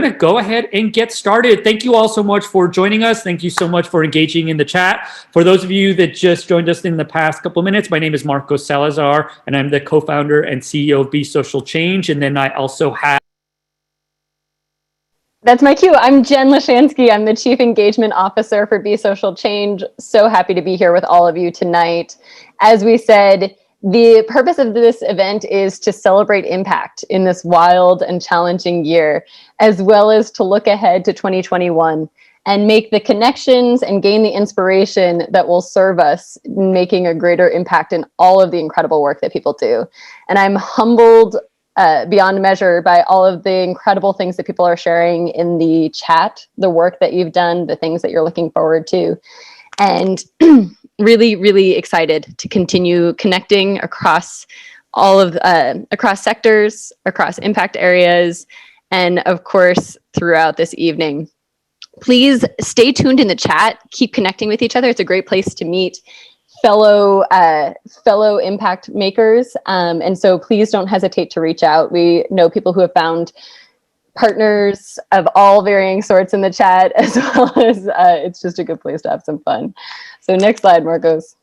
going to go ahead and get started. Thank you all so much for joining us. Thank you so much for engaging in the chat. For those of you that just joined us in the past couple of minutes, my name is Marcos Salazar, and I'm the co-founder and CEO of Be Social Change. And then I also have... That's my cue. I'm Jen Lashansky. I'm the Chief Engagement Officer for Be Social Change. So happy to be here with all of you tonight. As we said, the purpose of this event is to celebrate impact in this wild and challenging year, as well as to look ahead to 2021 and make the connections and gain the inspiration that will serve us in making a greater impact in all of the incredible work that people do. And I'm humbled beyond measure by all of the incredible things that people are sharing in the chat, the work that you've done, the things that you're looking forward to. And really, really excited to continue connecting across all of across sectors, across impact areas, and of course, throughout this evening. Please stay tuned in the chat, keep connecting with each other. It's a great place to meet fellow impact makers. And so please don't hesitate to reach out. We know people who have found partners of all varying sorts in the chat, as well as it's just a good place to have some fun. So next slide, Marcos.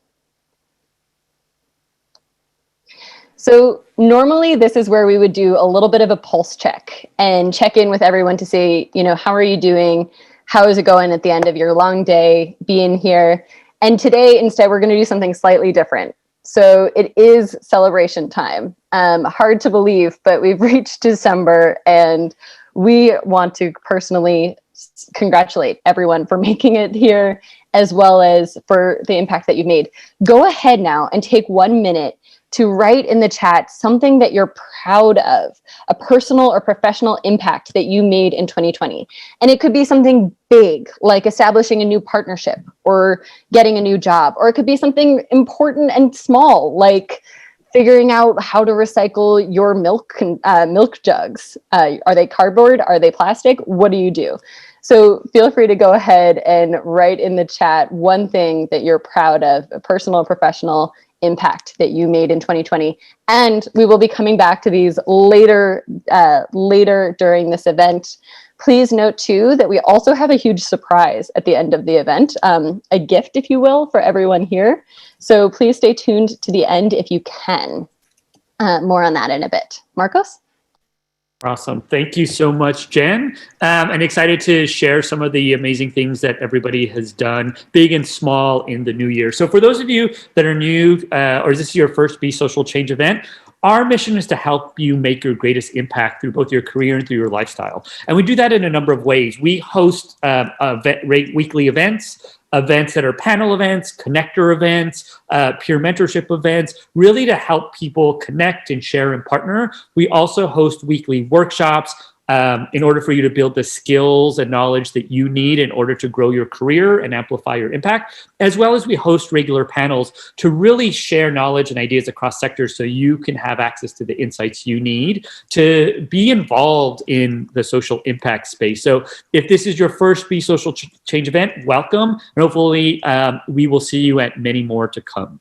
So normally this is where we would do a little bit of a pulse check and check in with everyone to say, you know, how are you doing? How is it going at the end of your long day being here? And today, instead, we're going to do something slightly different. So it is celebration time. Hard to believe, but we've reached December, and we want to personally congratulate everyone for making it here, as well as for the impact that you've made. Go ahead now and take 1 minute to write in the chat something that you're proud of, a personal or professional impact that you made in 2020. And it could be something big, like establishing a new partnership or getting a new job, or it could be something important and small, like figuring out how to recycle your milk jugs. Are they cardboard? Are they plastic? What do you do? So feel free to go ahead and write in the chat one thing that you're proud of, a personal or professional impact that you made in 2020. And we will be coming back to these later during this event. Please note too that we also have a huge surprise at the end of the event, a gift, if you will, for everyone here. So please stay tuned to the end if you can. More on that in a bit. Marcos? Awesome. Thank you so much, Jen. And excited to share some of the amazing things that everybody has done, big and small, in the new year. So for those of you that are new, or is this your first Be Social Change event, our mission is to help you make your greatest impact through both your career and through your lifestyle. And we do that in a number of ways. We host weekly events that are panel events, connector events, peer mentorship events, really to help people connect and share and partner. We also host weekly workshops in order for you to build the skills and knowledge that you need in order to grow your career and amplify your impact, as well as we host regular panels to really share knowledge and ideas across sectors so you can have access to the insights you need to be involved in the social impact space. So if this is your first Be Social Change event, welcome. And hopefully we will see you at many more to come.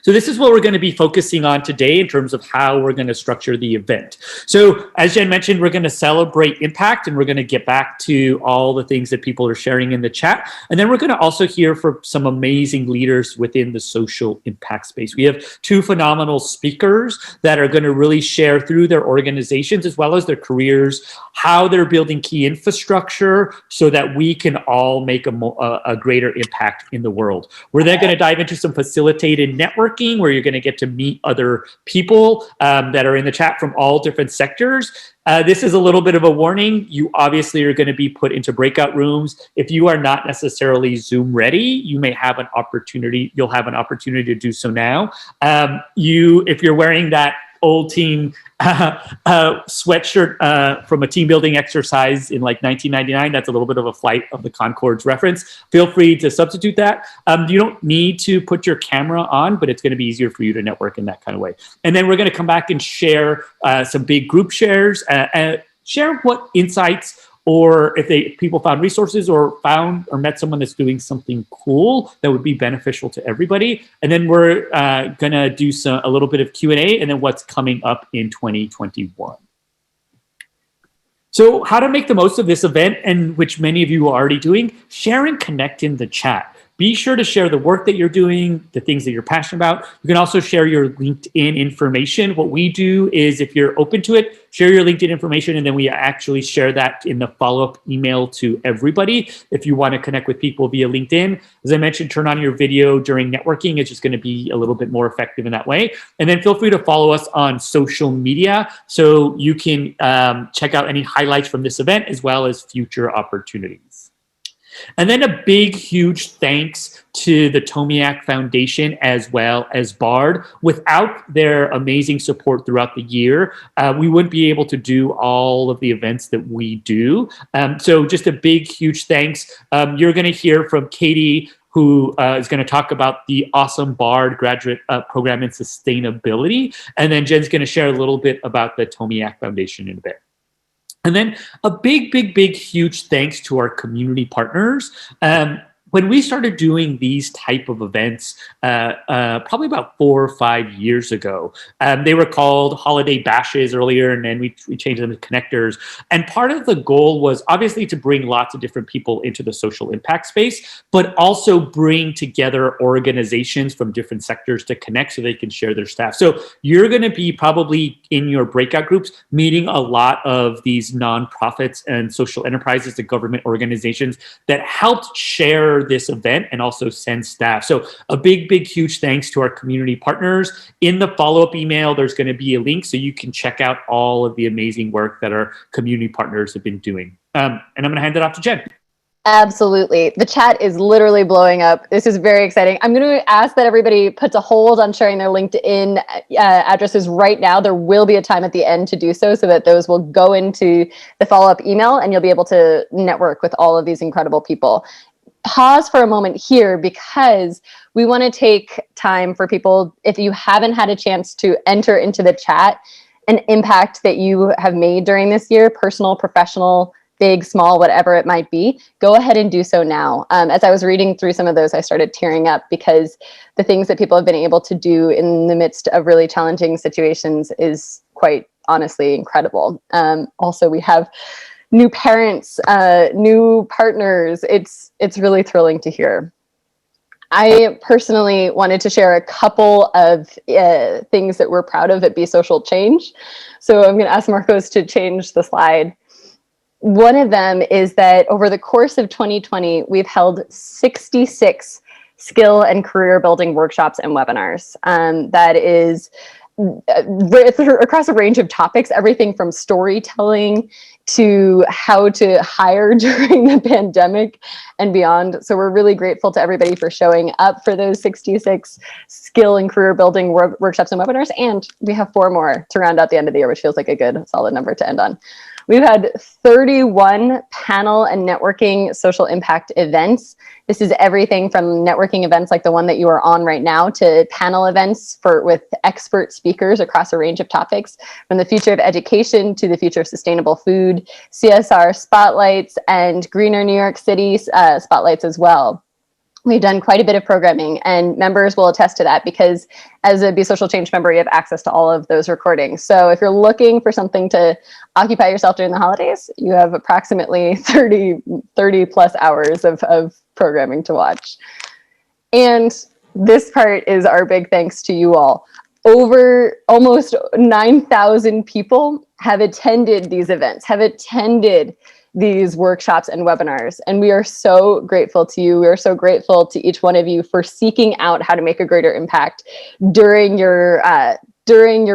So this is what we're going to be focusing on today in terms of how we're going to structure the event. So as Jen mentioned, we're going to celebrate impact, and we're going to get back to all the things that people are sharing in the chat. And then we're going to also hear from some amazing leaders within the social impact space. We have two phenomenal speakers that are going to really share through their organizations as well as their careers, how they're building key infrastructure so that we can all make a greater impact in the world. We're then going to dive into some facilitated networking where you're going to get to meet other people that are in the chat from all different sectors. This is a little bit of a warning. You obviously are going to be put into breakout rooms. If you are not necessarily Zoom ready, you may have an opportunity. You'll have an opportunity to do so now. If you're wearing that old team sweatshirt from a team building exercise in like 1999, that's a little bit of a Flight of the Conchords reference. Feel free to substitute that. You don't need to put your camera on, but it's going to be easier for you to network in that kind of way. And then we're going to come back and share some big group shares, share what insights or if people found resources or found or met someone that's doing something cool that would be beneficial to everybody. And then we're gonna do a little bit of Q&A and then what's coming up in 2021. So how to make the most of this event, and which many of you are already doing, share and connect in the chat. Be sure to share the work that you're doing, the things that you're passionate about. You can also share your LinkedIn information. What we do is, if you're open to it, share your LinkedIn information, and then we actually share that in the follow-up email to everybody. If you want to connect with people via LinkedIn, as I mentioned, turn on your video during networking. It's just going to be a little bit more effective in that way. And then feel free to follow us on social media so you can check out any highlights from this event as well as future opportunities. And then a big, huge thanks to the Tomiak Foundation as well as BARD. Without their amazing support throughout the year, we wouldn't be able to do all of the events that we do. So just a big, huge thanks. You're going to hear from Katie, who is going to talk about the awesome BARD graduate program in sustainability. And then Jen's going to share a little bit about the Tomiak Foundation in a bit. And then a big, big, big, huge thanks to our community partners. When we started doing these type of events, probably about 4 or 5 years ago, they were called holiday bashes earlier, and then we changed them to connectors. And part of the goal was obviously to bring lots of different people into the social impact space, but also bring together organizations from different sectors to connect so they can share their staff. So you're going to be probably in your breakout groups meeting a lot of these nonprofits and social enterprises and government organizations that helped share this event and also send staff. So a big, big, huge thanks to our community partners. In the follow-up email, there's going to be a link so you can check out all of the amazing work that our community partners have been doing. And I'm going to hand it off to Jen. Absolutely. The chat is literally blowing up. This is very exciting. I'm going to ask that everybody puts a hold on sharing their LinkedIn addresses right now. There will be a time at the end to do so that those will go into the follow-up email and you'll be able to network with all of these incredible people. Pause for a moment here because we want to take time for people, if you haven't had a chance to enter into the chat an impact that you have made during this year, personal, professional, big, small, whatever it might be, go ahead and do so now. As I was reading through some of those, I started tearing up because the things that people have been able to do in the midst of really challenging situations is quite honestly incredible. Also, we have new parents, new partners. It's really thrilling to hear. I personally wanted to share a couple of things that we're proud of at Be Social Change. So I'm going to ask Marcos to change the slide. One of them is that over the course of 2020, we've held 66 skill and career building workshops and webinars. That is across a range of topics, everything from storytelling to how to hire during the pandemic and beyond. So we're really grateful to everybody for showing up for those 66 skill and career building workshops and webinars. And we have 4 more to round out the end of the year, which feels like a good solid number to end on. We've had 31 panel and networking social impact events. This is everything from networking events like the one that you are on right now to panel events with expert speakers across a range of topics, from the future of education to the future of sustainable food, CSR spotlights, and greener New York City spotlights as well. We've done quite a bit of programming, and members will attest to that because as a Be Social Change member, you have access to all of those recordings. So if you're looking for something to occupy yourself during the holidays, you have approximately 30 plus hours of programming to watch. And this part is our big thanks to you all. Over almost 9,000 people have attended these events, have attended these workshops and webinars. And we are so grateful to you. We are so grateful to each one of you for seeking out how to make a greater impact during your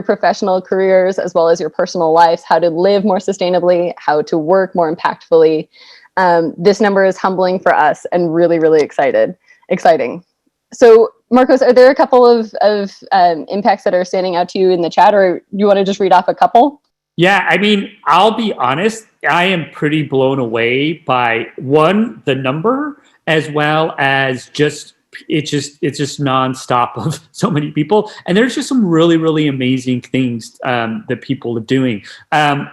professional careers, as well as your personal lives, how to live more sustainably, how to work more impactfully. This number is humbling for us and really, really exciting. So Marcos, are there a couple of impacts that are standing out to you in the chat, or you want to just read off a couple? Yeah, I mean, I'll be honest, I am pretty blown away by, one, the number, as well as just it's just nonstop of so many people, and there's just some really amazing things that people are doing.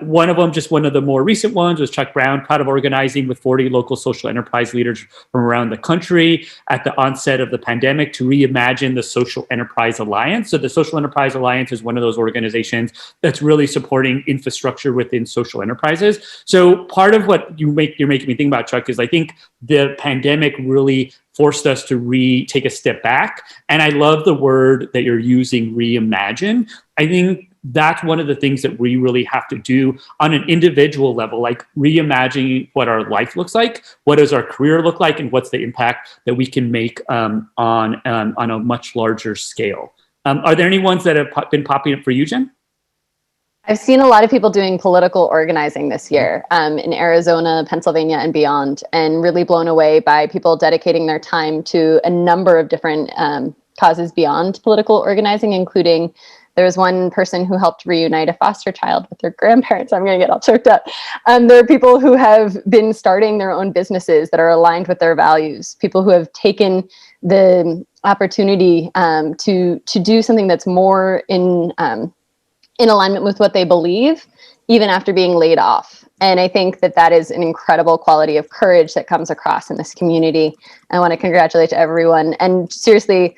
One of them, just one of the more recent ones, was Chuck Brown, proud of organizing with 40 local social enterprise leaders from around the country at the onset of the pandemic to reimagine the Social Enterprise Alliance. So the Social Enterprise Alliance is one of those organizations that's really supporting infrastructure within social enterprises. So part of what you're making me think about, Chuck, is I think the pandemic really forced us to take a step back. And I love the word that you're using, reimagine. I think that's one of the things that we really have to do on an individual level, like reimagining what our life looks like, what does our career look like, and what's the impact that we can make on a much larger scale. Are there any ones that have been popping up for you, Jen? I've seen a lot of people doing political organizing this year in Arizona, Pennsylvania, and beyond, and really blown away by people dedicating their time to a number of different causes beyond political organizing, including there was one person who helped reunite a foster child with their grandparents. I'm going to get all choked up. There are people who have been starting their own businesses that are aligned with their values, people who have taken the opportunity to do something that's more in alignment with what they believe, even after being laid off. And I think that is an incredible quality of courage that comes across in this community. I want to congratulate everyone. And seriously,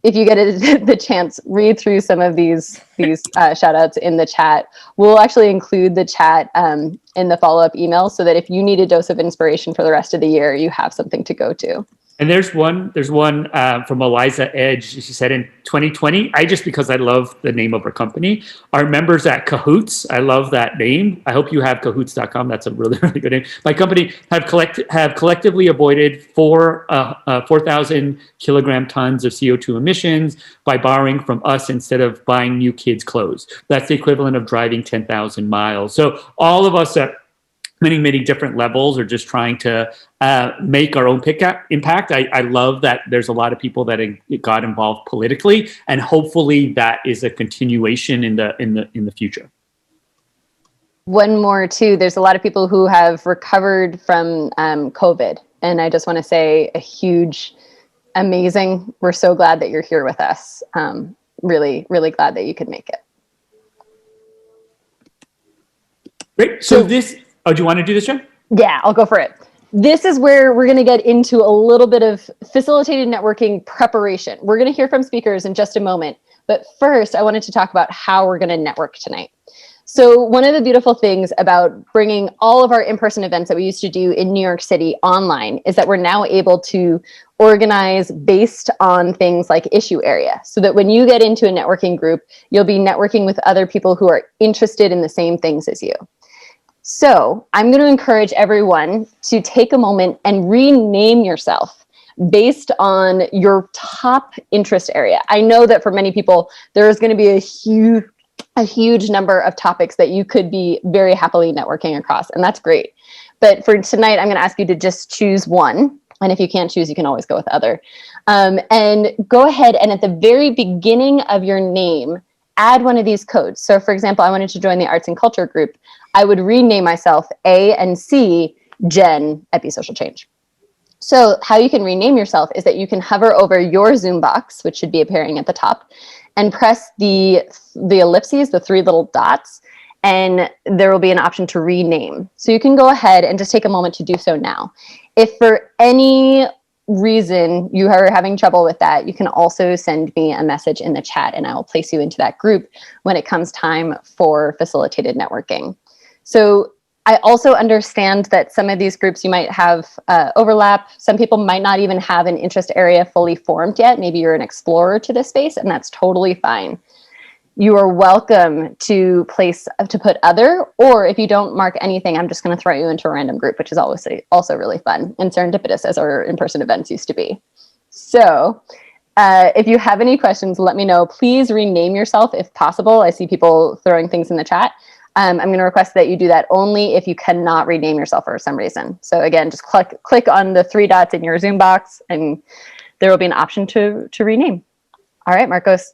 if you get the chance, read through some of these shout outs in the chat. We'll actually include the chat in the follow-up email so that if you need a dose of inspiration for the rest of the year, you have something to go to. And there's one from Eliza Edge. She said in 2020, because I love the name of her company, our members at Cahoots, I love that name. I hope you have cahoots.com. That's a really good name. My company have collectively avoided 4,000 kilogram tons of CO2 emissions by borrowing from us instead of buying new kids' clothes. That's the equivalent of driving 10,000 miles. So all of us at many different levels are just trying to make our own impact. I love that there's a lot of people that got involved politically, and hopefully that is a continuation in the future. One more too, there's a lot of people who have recovered from COVID, and I just want to say a huge, amazing, we're so glad that you're here with us. Really glad that you could make it. Great. So do you want to do this, Jen? Yeah, I'll go for it. This is where we're going to get into a little bit of facilitated networking preparation. We're going to hear from speakers in just a moment. But first, I wanted to talk about how we're going to network tonight. So one of the beautiful things about bringing all of our in-person events that we used to do in New York City online is that we're now able to organize based on things like issue area, so that when you get into a networking group, you'll be networking with other people who are interested in the same things as you. So I'm going to encourage everyone to take a moment and rename yourself based on your top interest area. I know that for many people, there is going to be a huge number of topics that you could be very happily networking across, and that's great. But for tonight, I'm going to ask you to just choose one. And if you can't choose, you can always go with other. And go ahead and at the very beginning of your name, add one of these codes. So for example, I wanted to join the arts and culture group. I would rename myself A and C Jen Episocial Change. So how you can rename yourself is that you can hover over your Zoom box, which should be appearing at the top, and press the ellipses, the three little dots, and there will be an option to rename. So you can go ahead and just take a moment to do so now. If for any reason you are having trouble with that, you can also send me a message in the chat and I will place you into that group when it comes time for facilitated networking. So I also understand that some of these groups you might have overlap. Some people might not even have an interest area fully formed yet. Maybe you're an explorer to this space, and that's totally fine. You are welcome to put other, or if you don't mark anything, I'm just going to throw you into a random group, which is also really fun and serendipitous, as our in-person events used to be. So if you have any questions, let me know. Please rename yourself if possible. I see people throwing things in the chat. I'm going to request that you do that only if you cannot rename yourself for some reason. So again, just click on the three dots in your Zoom box and there will be an option to rename. All right, Marcos.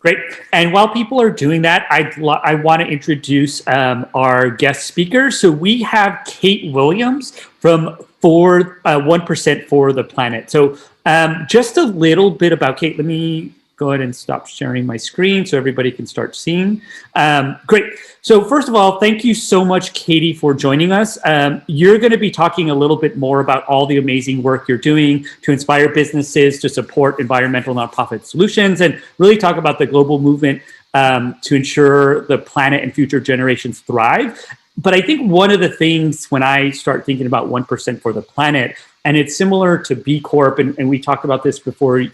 Great. And while people are doing that, I want to introduce our guest speaker. So we have Kate Williams from 1% for the Planet. So just a little bit about Kate. Let me go ahead and stop sharing my screen so everybody can start seeing. Great. So first of all, thank you so much, Katie, for joining us. You're going to be talking a little bit more about all the amazing work you're doing to inspire businesses to support environmental nonprofit solutions and really talk about the global movement to ensure the planet and future generations thrive. But I think one of the things when I start thinking about 1% for the Planet, and it's similar to B Corp, and we talked about this before we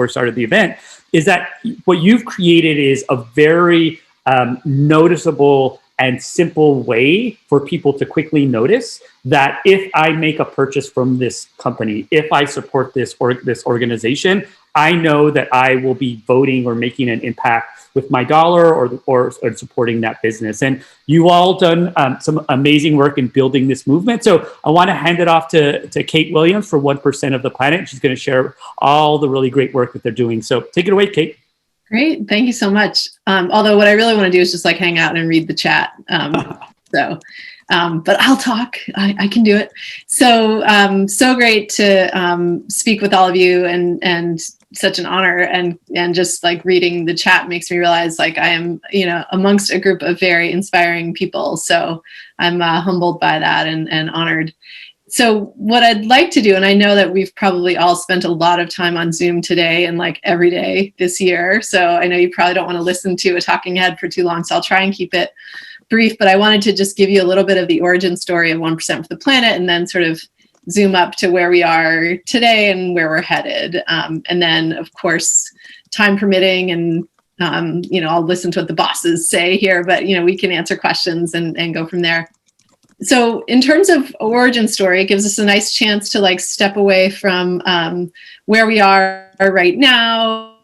started the event, is that what you've created is a very noticeable and simple way for people to quickly notice that if I make a purchase from this company, if I support this organization, I know that I will be voting or making an impact with my dollar or supporting that business. And you all done some amazing work in building this movement. So I want to hand it off to Kate Williams for 1% of the Planet. She's going to share all the really great work that they're doing. So take it away, Kate. Great. Thank you so much. Although what I really want to do is just like hang out and read the chat. But I'll talk. I can do it. So so great to speak with all of you and such an honor. And just like reading the chat makes me realize like I am, amongst a group of very inspiring people. So I'm humbled by that and honored. So what I'd like to do, and I know that we've probably all spent a lot of time on Zoom today and like every day this year. So I know you probably don't want to listen to a talking head for too long. So I'll try and keep it brief, but I wanted to just give you a little bit of the origin story of 1% for the Planet and then sort of zoom up to where we are today and where we're headed. And then of course, time permitting and I'll listen to what the bosses say here, but we can answer questions and go from there. So in terms of origin story, it gives us a nice chance to like step away from where we are right now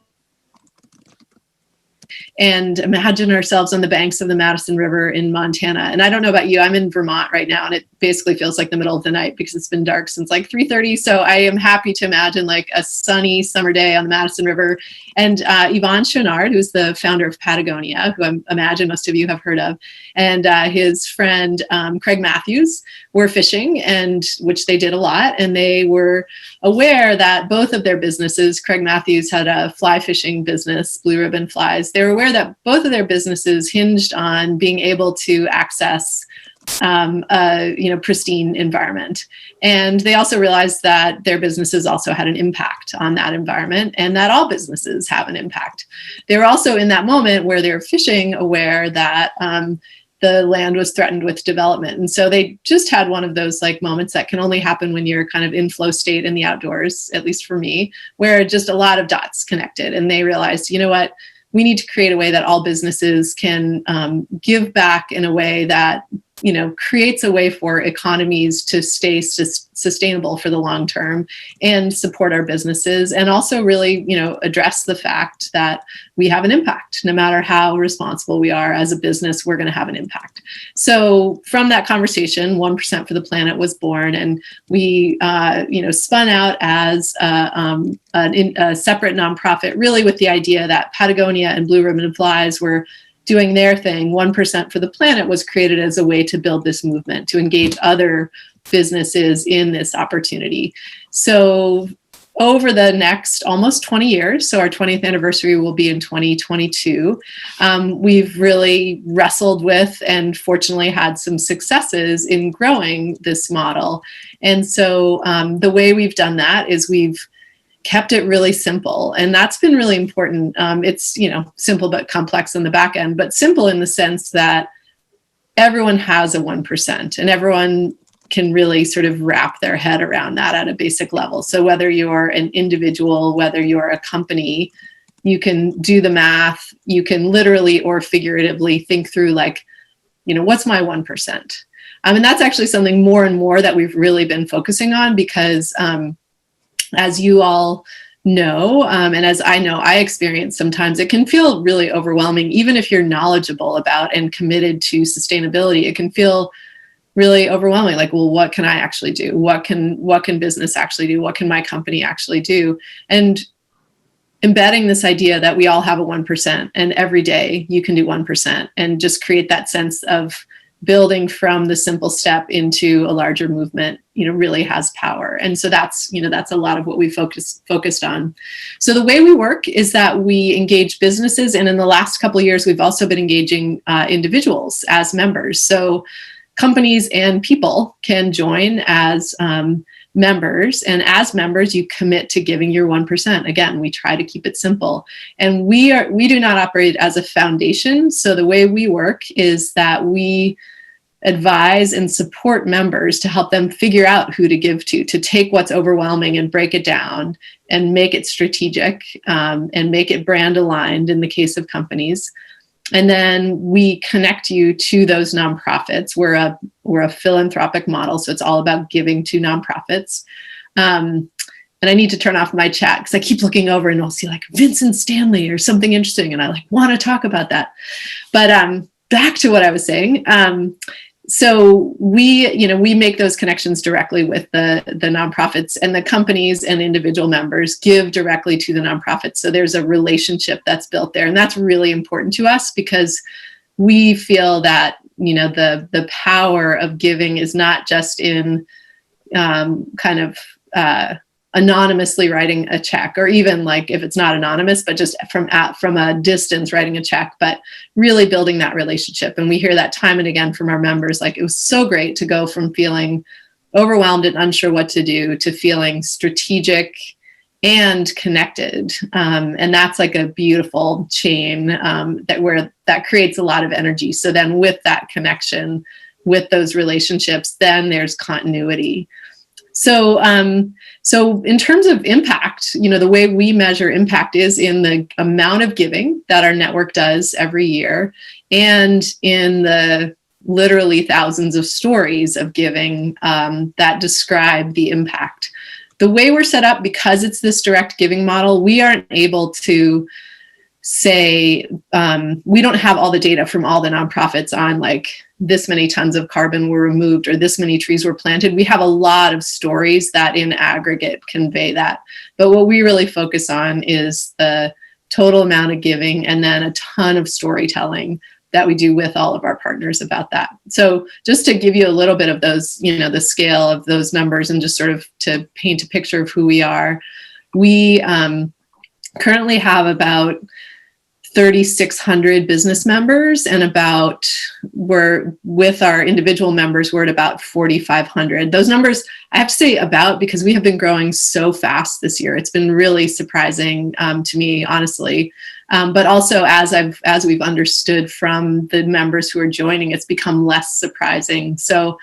and imagine ourselves on the banks of the Madison River in Montana. And I don't know about you, I'm in Vermont right now, and it basically feels like the middle of the night because it's been dark since like 3:30. So I am happy to imagine like a sunny summer day on the Madison River. And Yvon Chouinard, who's the founder of Patagonia, who I imagine most of you have heard of, and his friend Craig Matthews were fishing, and which they did a lot. And they were aware that both of their businesses, Craig Matthews had a fly fishing business, Blue Ribbon Flies. They were aware that both of their businesses hinged on being able to access pristine environment. And they also realized that their businesses also had an impact on that environment and that all businesses have an impact. They were also in that moment where they're fishing aware that the land was threatened with development. And so they just had one of those like moments that can only happen when you're kind of in flow state in the outdoors, at least for me, where just a lot of dots connected. And they realized, you know what, we need to create a way that all businesses can give back in a way that creates a way for economies to stay sustainable for the long term and support our businesses, and also really, address the fact that we have an impact. No matter how responsible we are as a business, we're going to have an impact. So from that conversation, 1% for the Planet was born, and we, spun out as a separate nonprofit, really with the idea that Patagonia and Blue Ribbon Flies were doing their thing. 1% for the Planet was created as a way to build this movement, to engage other businesses in this opportunity. So over the next almost 20 years, so our 20th anniversary will be in 2022, we've really wrestled with and fortunately had some successes in growing this model. And so the way we've done that is we've kept it really simple. And that's been really important. It's, simple but complex on the back end, but simple in the sense that everyone has a 1% and everyone can really sort of wrap their head around that at a basic level. So whether you're an individual, whether you're a company, you can do the math, you can literally or figuratively think through like, what's my 1%? And that's actually something more and more that we've really been focusing on because as you all know, and as I know I experience sometimes, it can feel really overwhelming, even if you're knowledgeable about and committed to sustainability. It can feel really overwhelming. Like, well, what can I actually do? What can business actually do? What can my company actually do? And embedding this idea that we all have a 1% and every day you can do 1% and just create that sense of building from the simple step into a larger movement, really has power. And so that's a lot of what we focused on. So the way we work is that we engage businesses, and in the last couple of years, we've also been engaging individuals as members. So companies and people can join as members, and as members, you commit to giving your 1%. Again, we try to keep it simple, and we do not operate as a foundation. So the way we work is that we advise and support members to help them figure out who to give to take what's overwhelming and break it down and make it strategic, and make it brand aligned in the case of companies. And then we connect you to those nonprofits. We're a philanthropic model, so it's all about giving to nonprofits. And I need to turn off my chat because I keep looking over and I'll see like Vincent Stanley or something interesting, and I want to talk about that. But back to what I was saying. So we make those connections directly with the nonprofits, and the companies and individual members give directly to the nonprofits. So there's a relationship that's built there, and that's really important to us because we feel that the power of giving is not just in anonymously writing a check, or even like if it's not anonymous, but just from a distance writing a check, but really building that relationship. And we hear that time and again from our members. Like, it was so great to go from feeling overwhelmed and unsure what to do to feeling strategic and connected. And that's like a beautiful chain that creates a lot of energy. So then with that connection, with those relationships, then there's continuity. So in terms of impact, the way we measure impact is in the amount of giving that our network does every year, and in the literally thousands of stories of giving that describe the impact. The way we're set up, because it's this direct giving model, we aren't able to say, we don't have all the data from all the nonprofits on like this many tons of carbon were removed or this many trees were planted. We have a lot of stories that in aggregate convey that. But what we really focus on is the total amount of giving, and then a ton of storytelling that we do with all of our partners about that. So just to give you a little bit of those, the scale of those numbers, and just sort of to paint a picture of who we are, we currently have about 3,600 business members, and we're with our individual members, we're at about 4,500. Those numbers, I have to say about, because we have been growing so fast this year. It's been really surprising to me, honestly. But also as we've understood from the members who are joining, it's become less surprising. So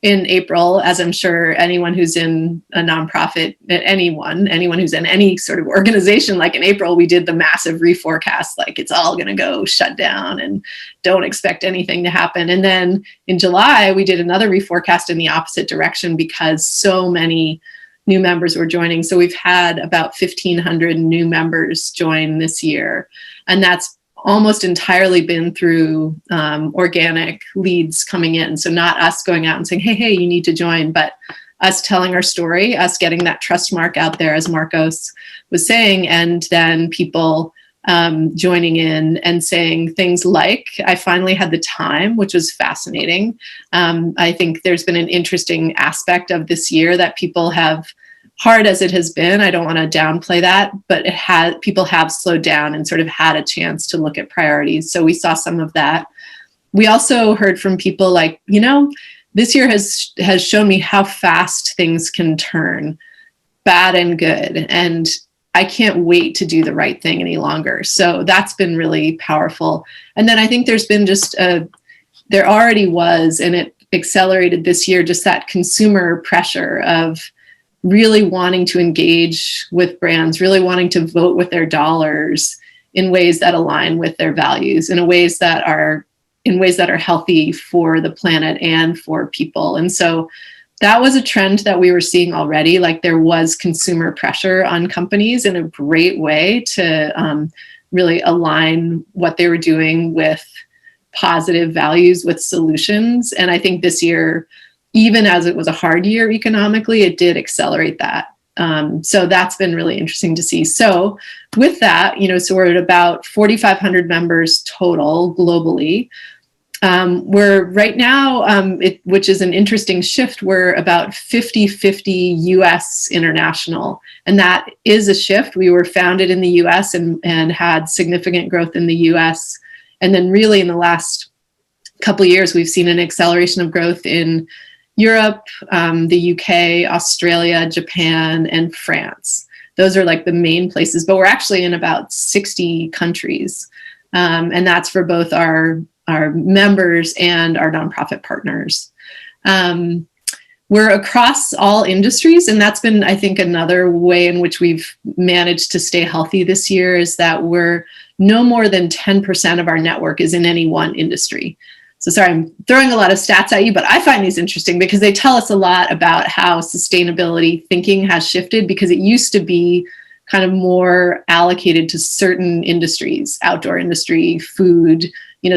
in April, as I'm sure anyone who's in a nonprofit, anyone who's in any sort of organization, like in April, we did the massive reforecast, like it's all going to go shut down and don't expect anything to happen. And then in July, we did another reforecast in the opposite direction because so many new members were joining. So we've had about 1,500 new members join this year. And that's almost entirely been through organic leads coming in. So not us going out and saying, hey, you need to join, but us telling our story, us getting that trust mark out there, as Marcos was saying, and then people joining in and saying things like, I finally had the time, which was fascinating. I think there's been an interesting aspect of this year that people have, hard as it has been, I don't want to downplay that, but people have slowed down and sort of had a chance to look at priorities. So we saw some of that. We also heard from people like, this year has shown me how fast things can turn, bad and good. And I can't wait to do the right thing any longer. So that's been really powerful. And then I think there's been there already was, and it accelerated this year, just that consumer pressure of really wanting to engage with brands, really wanting to vote with their dollars in ways that align with their values, in ways that are healthy for the planet and for people. And so that was a trend that we were seeing already. Like, there was consumer pressure on companies in a great way to really align what they were doing with positive values, with solutions. And I think this year, even as it was a hard year economically, it did accelerate that. So that's been really interesting to see. So with that, so we're at about 4,500 members total globally. We're right now, which is an interesting shift, we're about 50-50 US international. And that is a shift. We were founded in the US and had significant growth in the US. And then really in the last couple of years, we've seen an acceleration of growth in Europe, the UK, Australia, Japan, and France. Those are like the main places, but we're actually in about 60 countries. And that's for both our members and our nonprofit partners. We're across all industries, and that's been, I think, another way in which we've managed to stay healthy this year, is that we're no more than 10% of our network is in any one industry. So sorry, I'm throwing a lot of stats at you, but I find these interesting because they tell us a lot about how sustainability thinking has shifted, because it used to be kind of more allocated to certain industries, outdoor industry, food,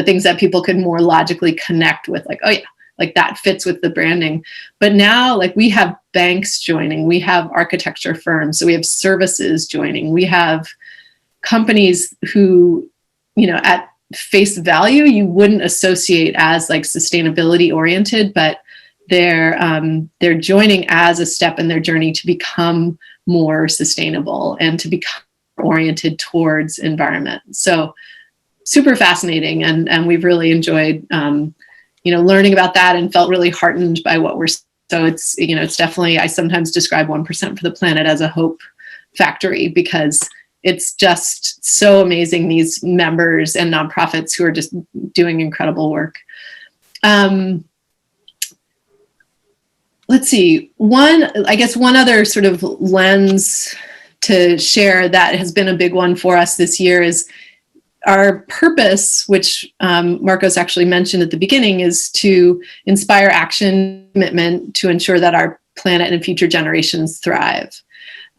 things that people could more logically connect with, like, oh yeah, like that fits with the branding. But now, like, we have banks joining, we have architecture firms, so we have services joining, we have companies who, at face value, you wouldn't associate as like sustainability oriented, but they're joining as a step in their journey to become more sustainable and to become oriented towards environment. So super fascinating, and we've really enjoyed learning about that and felt really heartened by what we're. So it's it's definitely, I sometimes describe 1% for the Planet as a hope factory, because it's just so amazing, these members and nonprofits who are just doing incredible work. Let's see, one other sort of lens to share that has been a big one for us this year is our purpose, which Marcos actually mentioned at the beginning, is to inspire action, commitment to ensure that our planet and future generations thrive.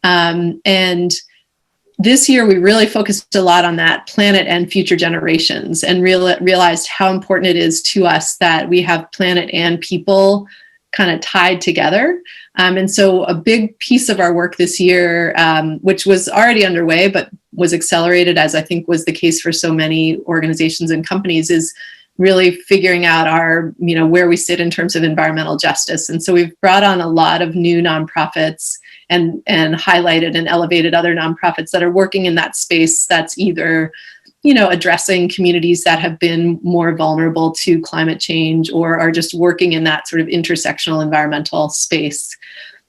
And this year, we really focused a lot on that planet and future generations, and realized how important it is to us that we have planet and people kind of tied together. And so a big piece of our work this year, which was already underway, but was accelerated, as I think was the case for so many organizations and companies, is really figuring out our, where we sit in terms of environmental justice. And so we've brought on a lot of new nonprofits and highlighted and elevated other nonprofits that are working in that space that's either, addressing communities that have been more vulnerable to climate change, or are just working in that sort of intersectional environmental space.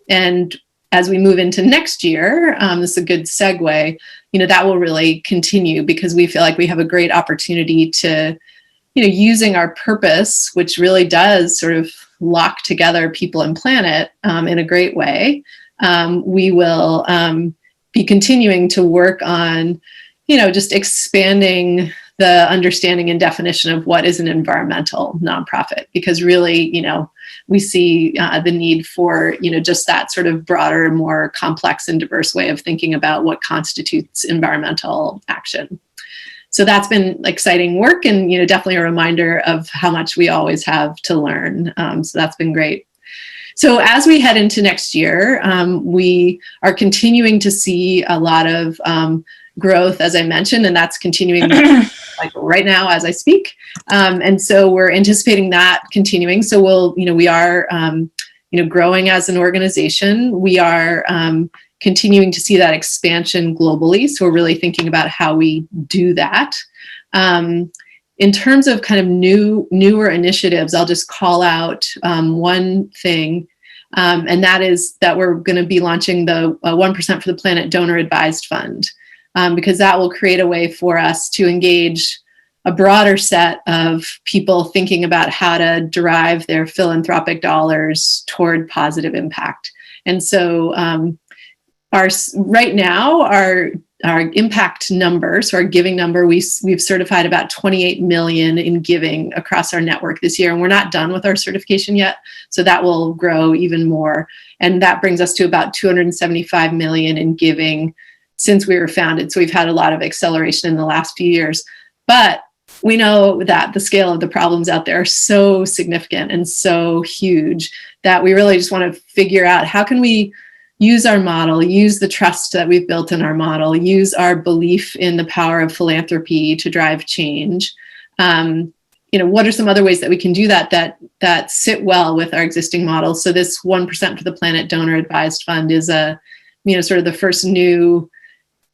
And as we move into next year, this is a good segue, that will really continue, because we feel like we have a great opportunity to, using our purpose, which really does sort of lock together people and planet in a great way. We will be continuing to work on, just expanding the understanding and definition of what is an environmental nonprofit, because really, we see the need for, just that sort of broader, more complex and diverse way of thinking about what constitutes environmental action. So that's been exciting work, and, definitely a reminder of how much we always have to learn. So that's been great. So as we head into next year, we are continuing to see a lot of growth, as I mentioned, and that's continuing like right now as I speak. And so we're anticipating that continuing. So we are, growing as an organization. We are continuing to see that expansion globally. So we're really thinking about how we do that. In terms of kind of newer initiatives, I'll just call out one thing, and that is that we're going to be launching the 1% for the Planet Donor Advised Fund, because that will create a way for us to engage a broader set of people thinking about how to derive their philanthropic dollars toward positive impact. And so right now, our impact number, so our giving number, we've certified about 28 million in giving across our network this year, and we're not done with our certification yet, so that will grow even more. And that brings us to about 275 million in giving since we were founded. So we've had a lot of acceleration in the last few years. But we know that the scale of the problems out there are so significant and so huge that we really just want to figure out how can we use our model, use the trust that we've built in our model, use our belief in the power of philanthropy to drive change. What are some other ways that we can do that sit well with our existing models? So this 1% for the Planet donor advised fund is sort of the first new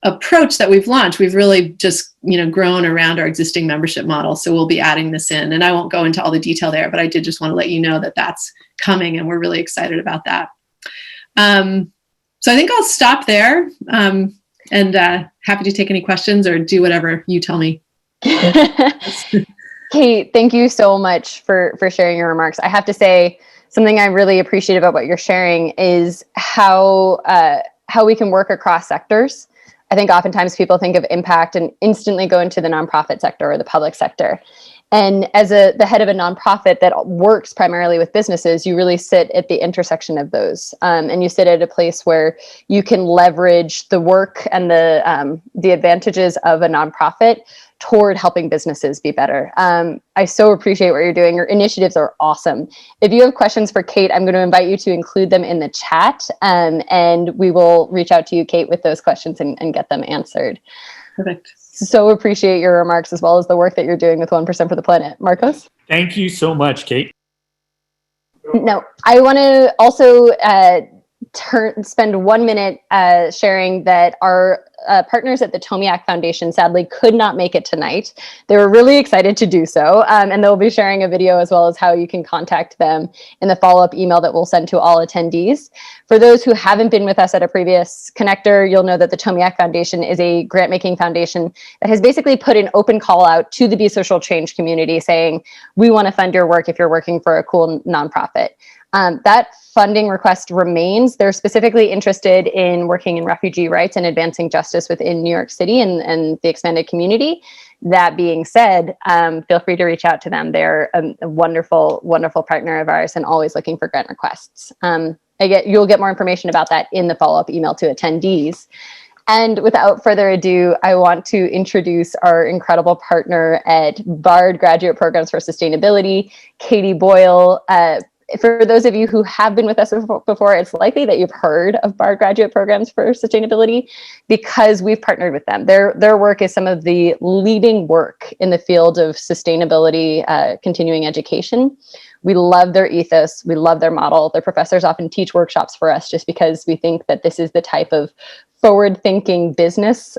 approach that we've launched. We've really just, grown around our existing membership model. So we'll be adding this in, and I won't go into all the detail there, but I did just want to let you know that that's coming, and we're really excited about that. So I think I'll stop there, and happy to take any questions or do whatever you tell me. Kate, thank you so much for sharing your remarks. I have to say, something I really appreciate about what you're sharing is how we can work across sectors. I think oftentimes people think of impact and instantly go into the nonprofit sector or the public sector. And as the head of a nonprofit that works primarily with businesses, you really sit at the intersection of those. And you sit at a place where you can leverage the work and the advantages of a nonprofit toward helping businesses be better. I so appreciate what you're doing. Your initiatives are awesome. If you have questions for Kate, I'm going to invite you to include them in the chat, and we will reach out to you, Kate, with those questions and get them answered. Perfect. So appreciate your remarks as well as the work that you're doing with 1% for the Planet. Marcos? Thank you so much, Kate. No, I want to also spend 1 minute sharing that our partners at the Tomiak Foundation sadly could not make it tonight. They were really excited to do so, and they'll be sharing a video as well as how you can contact them in the follow-up email that we'll send to all attendees. For those who haven't been with us at a previous connector, you'll know that the Tomiak Foundation is a grant-making foundation that has basically put an open call out to the Be Social Change community saying, we want to fund your work if you're working for a cool nonprofit. That funding request remains. They're specifically interested in working in refugee rights and advancing justice within New York City and the expanded community. That being said, feel free to reach out to them. They're a wonderful, wonderful partner of ours and always looking for grant requests. You'll get more information about that in the follow-up email to attendees. And without further ado, I want to introduce our incredible partner at BARD Graduate Programs for Sustainability, Katie Boyle. For those of you who have been with us before, it's likely that you've heard of BARD Graduate Programs for Sustainability because we've partnered with them. Their work is some of the leading work in the field of sustainability, continuing education. We love their ethos. We love their model. Their professors often teach workshops for us just because we think that this is the type of forward-thinking business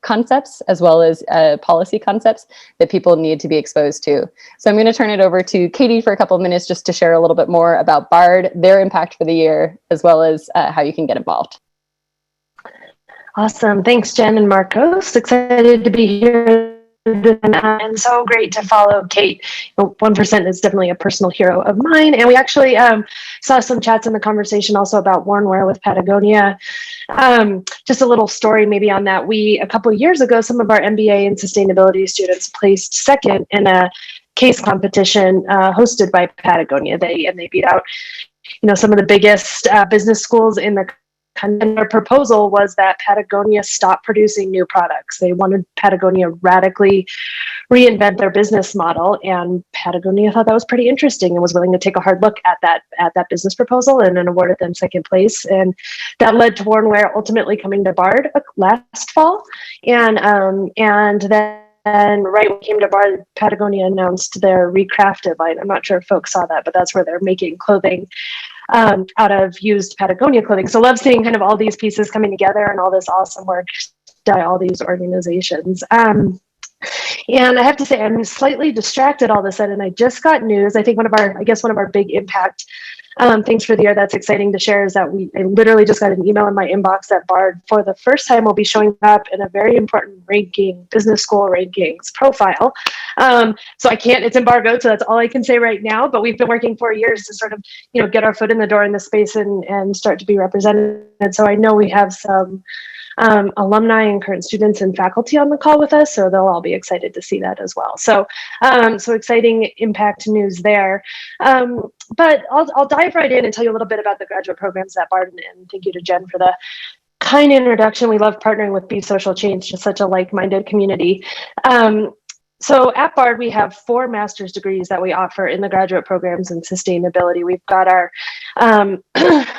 concepts as well as policy concepts that people need to be exposed to. So I'm going to turn it over to Katie for a couple of minutes just to share a little bit more about BARD, their impact for the year, as well as how you can get involved. Awesome. Thanks, Jen and Marcos. Excited to be here. And so great to follow Kate. 1% is definitely a personal hero of mine. And we actually saw some chats in the conversation also about Warnware with Patagonia. Just a little story maybe on that. A couple of years ago, some of our MBA and sustainability students placed second in a case competition hosted by Patagonia. They beat out some of the biggest business schools in the country. And their proposal was that Patagonia stop producing new products. They wanted Patagonia radically reinvent their business model, and Patagonia thought that was pretty interesting and was willing to take a hard look at that business proposal and then awarded them second place. And that led to Warnware ultimately coming to BARD last fall. And then right when we came to BARD, Patagonia announced their recrafted line. I'm not sure if folks saw that, but that's where they're making clothing out of used Patagonia clothing. So love seeing kind of all these pieces coming together and all this awesome work by all these organizations. And I have to say, I'm slightly distracted all of a sudden. I just got news. I think one of our big impact things for the year that's exciting to share is that I literally just got an email in my inbox that BARD for the first time will be showing up in a very important ranking, business school rankings profile. So it's embargoed, so that's all I can say right now, but we've been working for years to sort of, get our foot in the door in the space and start to be represented. So I know we have some alumni and current students and faculty on the call with us, so they'll all be excited to see that as well. So, so exciting impact news there. But I'll dive right in and tell you a little bit about the graduate programs at BARD, and thank you to Jen for the kind introduction. We love partnering with Be Social Change, just such a like-minded community. So at BARD, we have 4 master's degrees that we offer in the graduate programs in sustainability. We've got our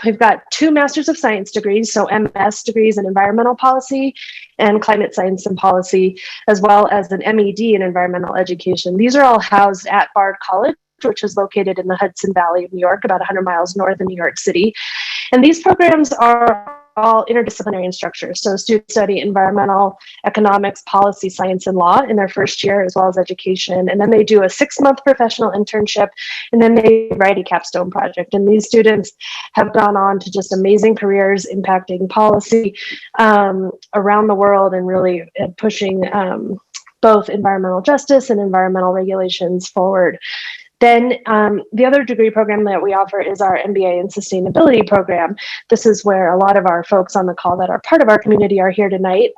We've got 2 Masters of Science degrees, so MS degrees in environmental policy and climate science and policy, as well as an MED in environmental education. These are all housed at Bard College, which is located in the Hudson Valley of New York, about 100 miles north of New York City. And these programs are all interdisciplinary in structure. So students study environmental, economics, policy, science, and law in their first year, as well as education. And then they do a 6-month professional internship, and then they write a capstone project. And these students have gone on to just amazing careers impacting policy around the world and really pushing both environmental justice and environmental regulations forward. Then the other degree program that we offer is our MBA in Sustainability program. This is where a lot of our folks on the call that are part of our community are here tonight.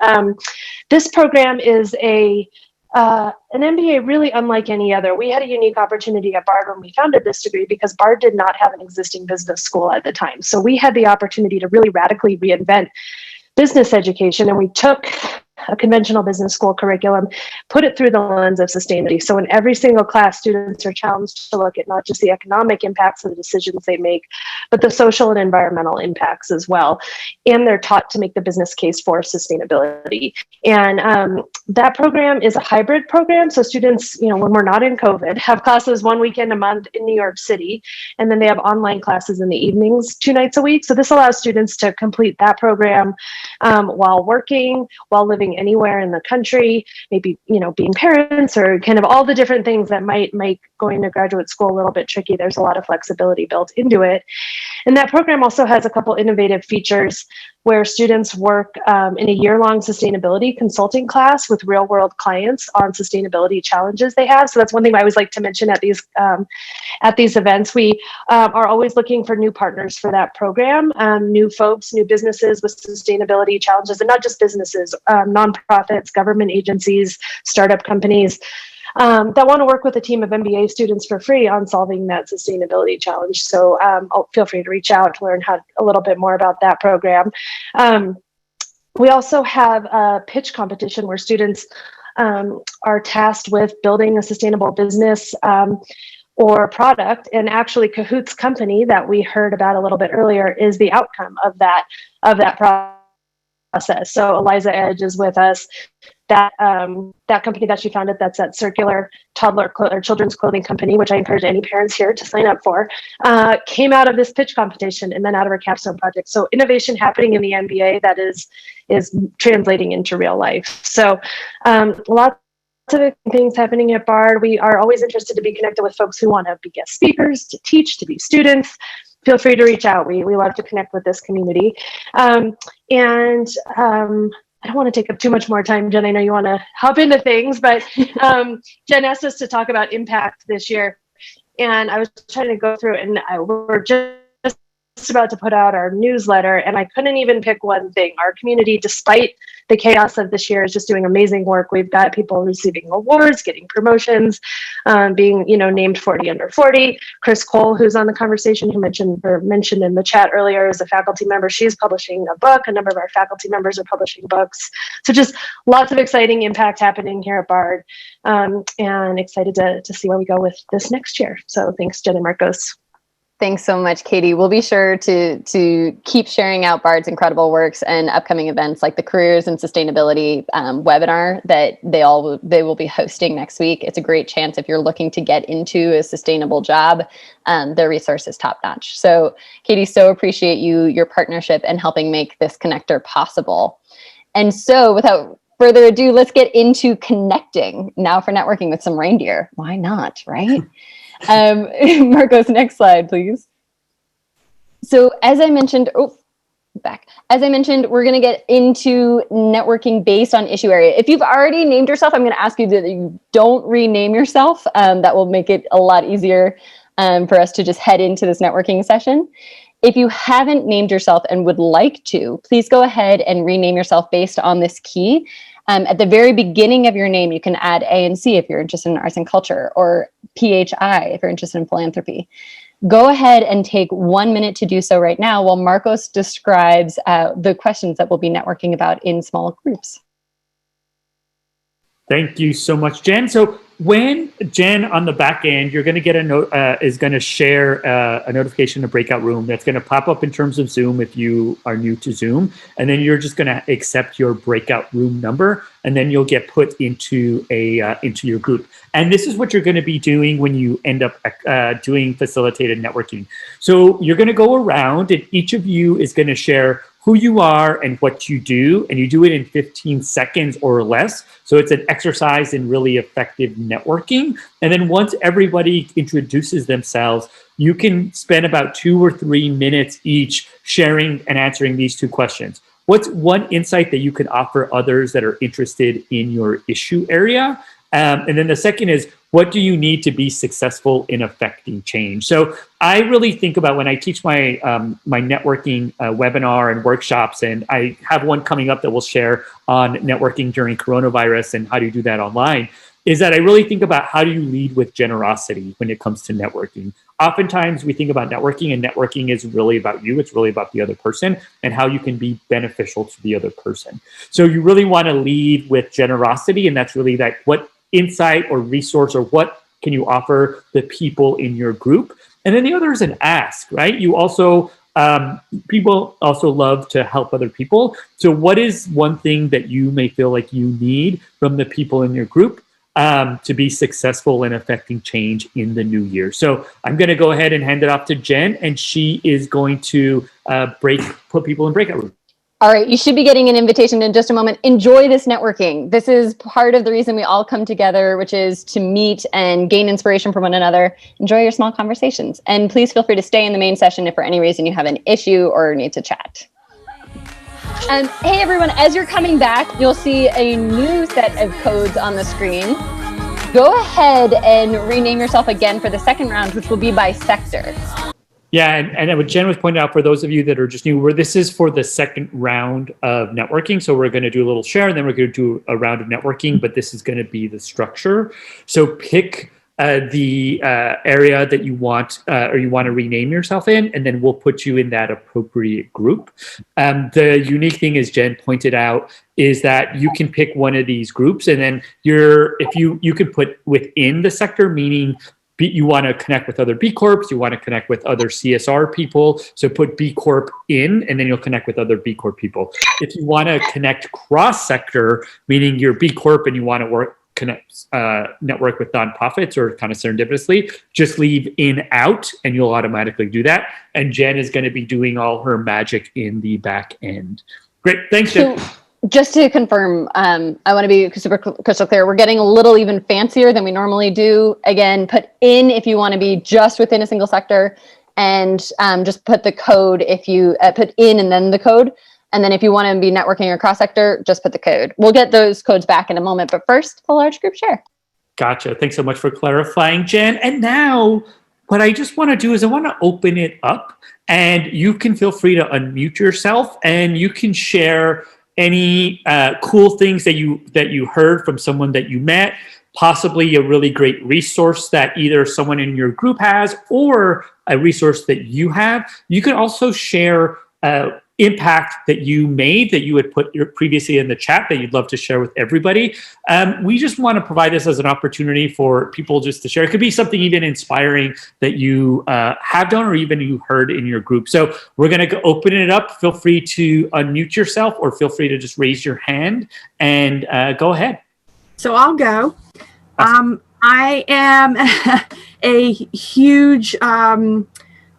This program is an MBA really unlike any other. We had a unique opportunity at Bard when we founded this degree because Bard did not have an existing business school at the time. So we had the opportunity to really radically reinvent business education, and we took a conventional business school curriculum, put it through the lens of sustainability. So in every single class, students are challenged to look at not just the economic impacts of the decisions they make, but the social and environmental impacts as well. And they're taught to make the business case for sustainability. And that program is a hybrid program. So students, when we're not in COVID, have classes 1 weekend a month in New York City, and then they have online classes in the evenings 2 nights a week. So this allows students to complete that program while working, while living anywhere in the country, maybe, being parents, or kind of all the different things that might make going to graduate school a little bit tricky. There's a lot of flexibility built into it. And that program also has a couple innovative features where students work in a year-long sustainability consulting class with real-world clients on sustainability challenges they have. So that's one thing I always like to mention at these events. We are always looking for new partners for that program, new folks, new businesses with sustainability challenges, and not just businesses, nonprofits, government agencies, startup companies that want to work with a team of MBA students for free on solving that sustainability challenge. So feel free to reach out to learn a little bit more about that program. We also have a pitch competition where students are tasked with building a sustainable business or product. And actually, Kahoot's company that we heard about a little bit earlier is the outcome of that process. So Eliza Edge is with us. That company that she founded, that's that circular toddler or children's clothing company, which I encourage any parents here to sign up for, came out of this pitch competition and then out of her capstone project. So innovation happening in the MBA that is translating into real life. So lots of things happening at Bard. We are always interested to be connected with folks who want to be guest speakers, to teach, to be students. Feel free to reach out. We love to connect with this community. I don't want to take up too much more time, Jen. I know you want to hop into things, but Jen asked us to talk about impact this year. And I was trying to go through it, and we're just about to put out our newsletter, and I couldn't even pick one thing. Our community, despite the chaos of this year, is just doing amazing work. We've got people receiving awards, getting promotions, being named 40 under 40. Chris Cole, who's on the conversation, who mentioned in the chat earlier, is a faculty member. She's publishing a book. A number of our faculty members are publishing books. So just lots of exciting impact happening here at Bard, and excited to see where we go with this next year. So thanks, Jen and Marcos. Thanks so much, Katie. We'll be sure to keep sharing out Bard's incredible works and upcoming events like the Careers in Sustainability webinar that they will be hosting next week. It's a great chance if you're looking to get into a sustainable job. Their resource is top notch. So Katie, so appreciate your partnership and helping make this connector possible. And so without further ado, let's get into connecting now for networking with some reindeer. Why not, right? Marcos, next slide, please. So as I mentioned, we're going to get into networking based on issue area. If you've already named yourself, I'm going to ask you that you don't rename yourself. That will make it a lot easier for us to just head into this networking session. If you haven't named yourself and would like to, please go ahead and rename yourself based on this key. At the very beginning of your name, you can add A and C if you're interested in arts and culture, or PHI if you're interested in philanthropy. Go ahead and take 1 minute to do so right now while Marcos describes the questions that we'll be networking about in small groups. Thank you so much, Jen. So when Jen on the back end, you're going to get a note, is going to share a notification in a breakout room that's going to pop up in terms of Zoom if you are new to Zoom. And then you're just going to accept your breakout room number, and then you'll get put into into your group. And this is what you're going to be doing when you end up doing facilitated networking. So you're going to go around, and each of you is going to share who you are and what you do, and you do it in 15 seconds or less. So it's an exercise in really effective networking. And then once everybody introduces themselves, you can spend about 2 or 3 minutes each sharing and answering these 2 questions. What's one insight that you could offer others that are interested in your issue area? And then the second is, what do you need to be successful in affecting change? So I really think about when I teach my my networking webinar and workshops, and I have one coming up that we'll share on networking during coronavirus and how do you do that online, is that I really think about how do you lead with generosity when it comes to networking. Oftentimes we think about networking, and networking is really about you. It's really about the other person and how you can be beneficial to the other person. So you really want to lead with generosity, and that's really that what insight or resource or what can you offer the people in your group. And then the other is an ask, right? You also, people also love to help other people. So what is one thing that you may feel like you need from the people in your group to be successful in affecting change in the new year? So I'm going to go ahead and hand it off to Jen, and she is going to put people in breakout rooms. All right, you should be getting an invitation in just a moment. Enjoy this networking. This is part of the reason we all come together, which is to meet and gain inspiration from one another. Enjoy your small conversations. And please feel free to stay in the main session if for any reason you have an issue or need to chat. Hey everyone, as you're coming back, you'll see a new set of codes on the screen. Go ahead and rename yourself again for the second round, which will be by sector. Yeah, and what Jen was pointing out, for those of you that are just new, this is for the second round of networking. So we're going to do a little share, and then we're going to do a round of networking, but this is going to be the structure. So pick the area that you want or you want to rename yourself in, and then we'll put you in that appropriate group. The unique thing, as Jen pointed out, is that you can pick one of these groups, and then you can put within the sector, meaning you want to connect with other B Corps, you want to connect with other CSR people, so put B Corp in, and then you'll connect with other B Corp people. If you want to connect cross-sector, meaning you're B Corp and you want to network with nonprofits or kind of serendipitously, just leave in out, and you'll automatically do that. And Jen is going to be doing all her magic in the back end. Great, thanks, Jen. So, just to confirm, I want to be super crystal clear. We're getting a little even fancier than we normally do. Again, put in if you want to be just within a single sector, and just put the code if you put in and then the code. And then if you want to be networking or cross sector, just put the code. We'll get those codes back in a moment, but first, the large group share. Gotcha. Thanks so much for clarifying, Jen. And now what I just want to do is I want to open it up, and you can feel free to unmute yourself, and you can share any cool things that you heard from someone that you met, possibly a really great resource that either someone in your group has or a resource that you have. You can also share impact that you made that you had put previously in the chat that you'd love to share with everybody. We just want to provide this as an opportunity for people just to share. It could be something even inspiring that you have done or even you heard in your group. So we're going to open it up. Feel free to unmute yourself, or feel free to just raise your hand and go ahead. So I'll go. Awesome. I am a huge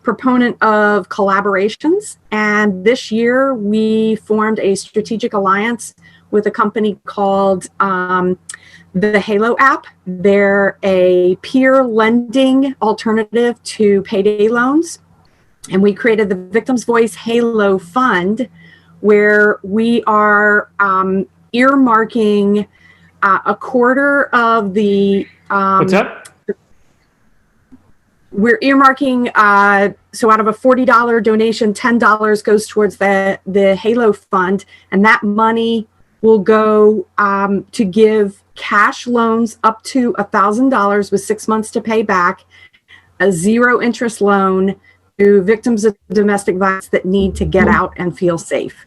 proponent of collaborations, and this year we formed a strategic alliance with a company called the Halo app. They're a peer lending alternative to payday loans, and we created the Victim's Voice Halo Fund, where we are earmarking a quarter of the What's up? We're earmarking, so out of a $40 donation, $10 goes towards the Halo Fund, and that money will go to give cash loans up to $1,000 with 6 months to pay back, a zero interest loan to victims of domestic violence that need to get out and feel safe.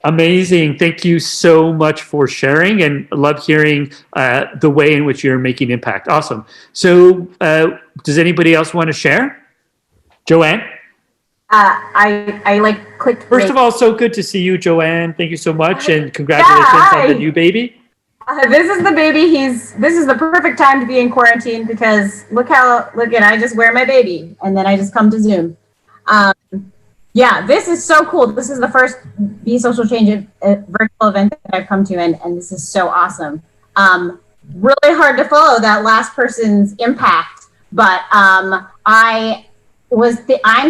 Amazing. Thank you so much for sharing, and love hearing the way in which you're making impact. Awesome. So does anybody else want to share? Joanne? I like clicked. First of all, so good to see you, Joanne. Thank you so much, and congratulations on the new baby. This is the baby. This is the perfect time to be in quarantine because look at I just wear my baby and then I just come to Zoom. Yeah, this is so cool. This is the first Be Social Change virtual event that I've come to, and this is so awesome. Really hard to follow that last person's impact, but I'm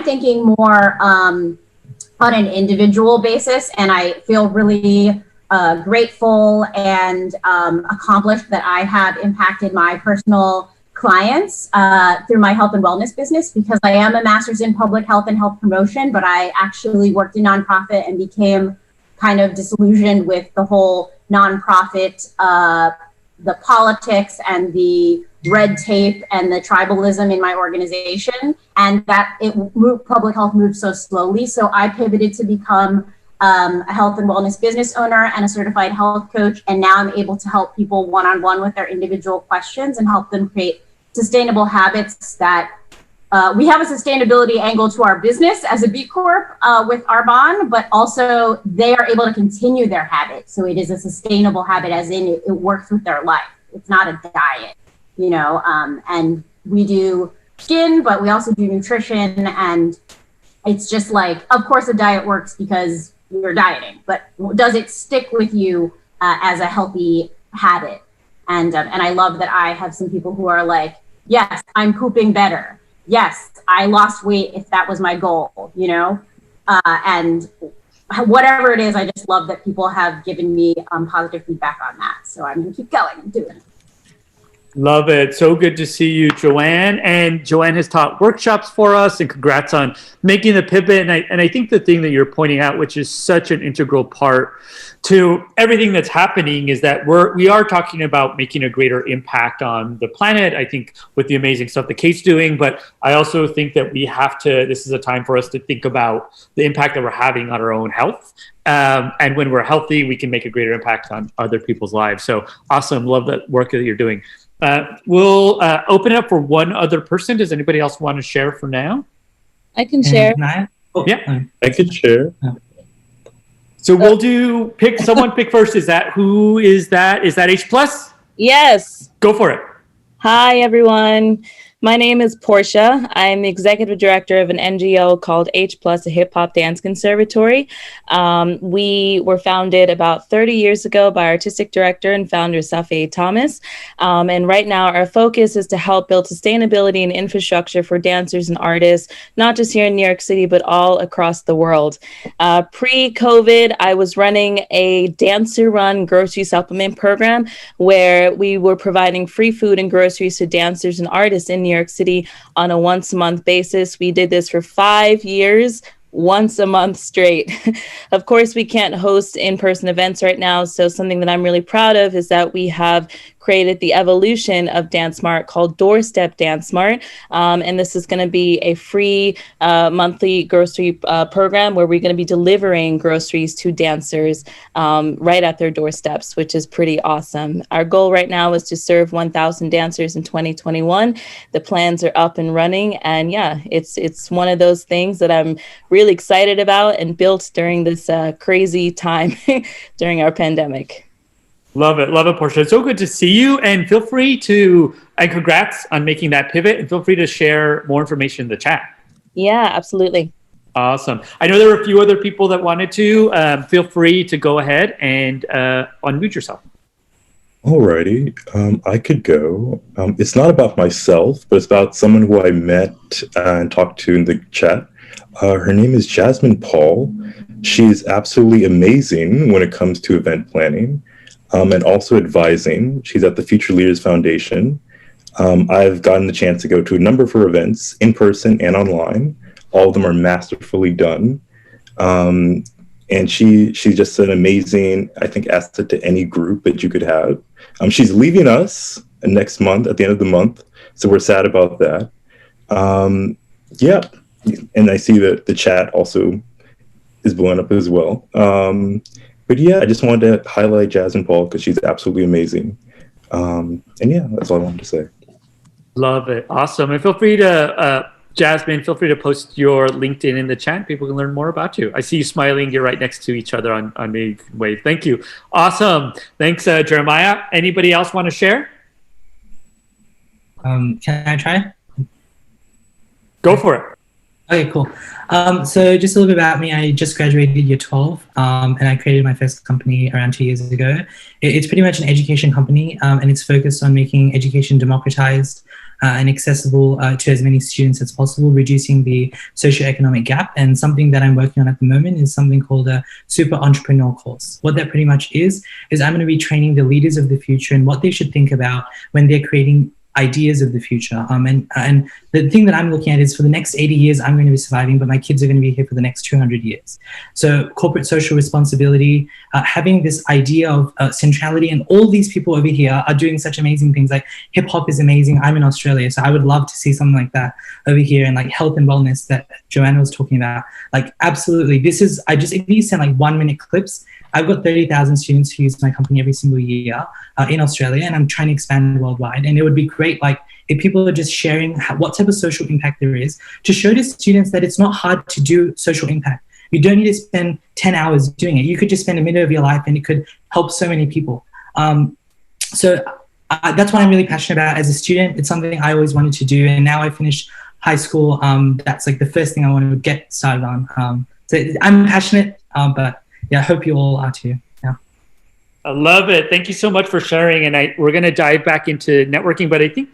thinking more on an individual basis, and I feel really grateful and accomplished that I have impacted my personal clients through my health and wellness business, because I am a master's in public health and health promotion, but I actually worked in nonprofit and became kind of disillusioned with the whole nonprofit, the politics and the red tape and the tribalism in my organization, and that public health moved so slowly. So I pivoted to become a health and wellness business owner and a certified health coach. And now I'm able to help people one-on-one with their individual questions and help them create sustainable habits that we have a sustainability angle to our business as a B Corp with our bond, but also they are able to continue their habit. So it is a sustainable habit, as in it works with their life. It's not a diet, and we do skin, but we also do nutrition. And it's just like, of course a diet works because you're dieting, but does it stick with you as a healthy habit? And I love that I have some people who are like, yes, I'm pooping better. Yes, I lost weight if that was my goal, and whatever it is, I just love that people have given me positive feedback on that. So I'm going to keep going and doing it. Love it. So good to see you, Joanne. And Joanne has taught workshops for us, and congrats on making the pivot. And I think the thing that you're pointing out, which is such an integral part to everything that's happening, is that we are talking about making a greater impact on the planet, I think, with the amazing stuff that Kate's doing. But I also think that this is a time for us to think about the impact that we're having on our own health. And when we're healthy, we can make a greater impact on other people's lives. So awesome. Love that work that you're doing. We'll open it up for one other person. Does anybody else want to share for now? I can share. Yeah, I could share. So we'll pick first. Is that who is that? Is that H plus? Yes. Go for it. Hi, everyone. My name is Portia. I'm the executive director of an NGO called H Plus, a hip hop dance conservatory. We were founded about 30 years ago by artistic director and founder Safi Thomas. And right now our focus is to help build sustainability and infrastructure for dancers and artists, not just here in New York City, but all across the world. Pre-COVID, I was running a dancer run grocery supplement program where we were providing free food and groceries to dancers and artists in New York City on a once-a-month basis. We did this for 5 years, once a month straight. Of course, we can't host in-person events right now, so something that I'm really proud of is that we have created the evolution of Dance Smart called Doorstep Dance Smart. And this is going to be a free monthly grocery program where we're going to be delivering groceries to dancers right at their doorsteps, which is pretty awesome. Our goal right now is to serve 1,000 dancers in 2021. The plans are up and running. And yeah, it's one of those things that I'm really excited about and built during this crazy time during our pandemic. Love it, Portia. It's so good to see you, and feel free to, and congrats on making that pivot, and feel free to share more information in the chat. Yeah, absolutely. Awesome. I know there were a few other people that wanted to. Feel free to go ahead and unmute yourself. Alrighty, I could go. It's not about myself, but it's about someone who I met and talked to in the chat. Her name is Jasmine Paul. She's absolutely amazing when it comes to event planning. And also advising. She's at the Future Leaders Foundation. I've gotten the chance to go to a number of her events in person and online. All of them are masterfully done. And she's just an amazing, I think, asset to any group that you could have. She's leaving us next month, at the end of the month. So we're sad about that. Yeah. And I see that the chat also is blown up as well. But yeah, I just wanted to highlight Jasmine Paul because she's absolutely amazing. And yeah, that's all I wanted to say. Love it. Awesome. And feel free to, Jasmine, feel free to post your LinkedIn in the chat. People can learn more about you. I see you smiling. You're right next to each other on the wave. Thank you. Awesome. Thanks, Jeremiah. Anybody else want to share? Can I try? Go for it. Okay, cool. So just a little bit about me. I just graduated year 12, and I created my first company around 2 years ago. It's pretty much an education company, and it's focused on making education democratized and accessible to as many students as possible, reducing the socioeconomic gap. And something that I'm working on at the moment is something called a super entrepreneur course. What that pretty much is I'm going to be training the leaders of the future and what they should think about when they're creating ideas of the future. And the thing that I'm looking at is for the next 80 years, I'm going to be surviving, but my kids are going to be here for the next 200 years. So corporate social responsibility, having this idea of centrality, and all these people over here are doing such amazing things. Like hip hop is amazing. I'm in Australia, so I would love to see something like that over here, and like health and wellness that Joanna was talking about. Like absolutely, if you send like 1 minute clips, I've got 30,000 students who use my company every single year in Australia, and I'm trying to expand worldwide. And it would be great, like, if people are just sharing what type of social impact there is, to show to students that it's not hard to do social impact. You don't need to spend 10 hours doing it. You could just spend a minute of your life and it could help so many people. So that's what I'm really passionate about as a student. It's something I always wanted to do. And now I finished high school. That's like the first thing I want to get started on. So I'm passionate, but yeah, I hope you all are too. Yeah. I love it. Thank you so much for sharing. And we're going to dive back into networking. But I think